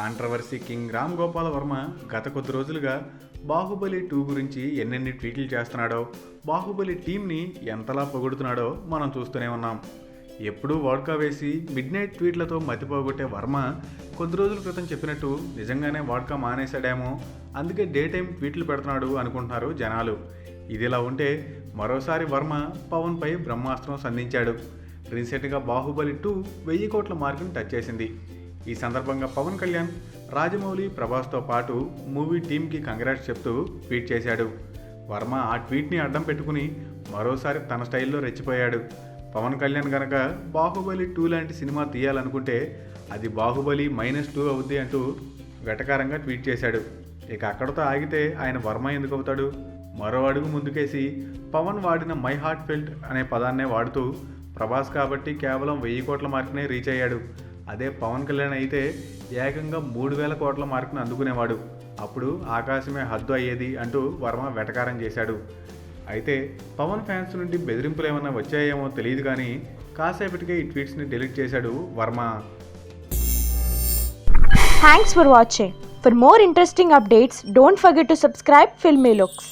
Controversy king Ram Gopal Varma గత కొద్ది రోజులుగా బాహుబలి 2 గురించి ఎన్నెన్ని ట్వీట్లు చేస్తున్నాడో, బాహుబలి టీంని ఎంతలా పొగుడుతున్నాడో మనం చూస్తూనే ఉన్నాం. ఎప్పుడూ వోడ్కా వేసి మిడ్ నైట్ ట్వీట్లతో మతిపోగొట్టే వర్మ కొద్ది రోజుల క్రితం చెప్పినట్టు నిజంగానే వోడ్కా మానేశాడేమో, అందుకే డే టైం ట్వీట్లు పెడుతున్నాడు అనుకుంటున్నారు జనాలు. ఇదిలా ఉంటే మరోసారి వర్మ పవన్పై బ్రహ్మాస్త్రం సంధించాడు. రీసెంట్గా బాహుబలి 2 1000 కోట్ల మార్కును టచ్ చేసింది. ఈ సందర్భంగా పవన్ కళ్యాణ్, రాజమౌళి, ప్రభాస్తో పాటు మూవీ టీంకి కంగ్రాట్స్ చెప్తూ ట్వీట్ చేశాడు. వర్మ ఆ ట్వీట్ని అడ్డం పెట్టుకుని మరోసారి తన స్టైల్లో రెచ్చిపోయాడు. పవన్ కళ్యాణ్ గనక బాహుబలి 2 లాంటి సినిమా తీయాలనుకుంటే అది బాహుబలి -2 అవుద్ది అంటూ వెటకారంగా ట్వీట్ చేశాడు. ఇక అక్కడతో ఆగితే ఆయన వర్మ ఎందుకు అవుతాడు? మరో అడుగు ముందుకేసి పవన్ వాడిన మై హార్ట్ ఫెల్ట్ అనే పదాన్నే వాడుతూ ప్రభాస్ కాబట్టి కేవలం 1000 కోట్ల మార్కునే రీచ్ అయ్యాడు, అదే పవన్ కళ్యాణ్ అయితే ఏకంగా 3000 కోట్ల మార్కును అందుకునేవాడు, అప్పుడు ఆకాశమే హద్దు అయ్యేది అంటూ వర్మ వెటకారం చేశాడు. అయితే పవన్ ఫ్యాన్స్ నుండి బెదిరింపులు ఏమైనా వచ్చాయేమో తెలియదు కానీ కాసేపటికే ఈ ట్వీట్స్ని డిలీట్ చేశాడు Varma. Thanks for watching. For more interesting updates, don't forget to subscribe Filmy Looks.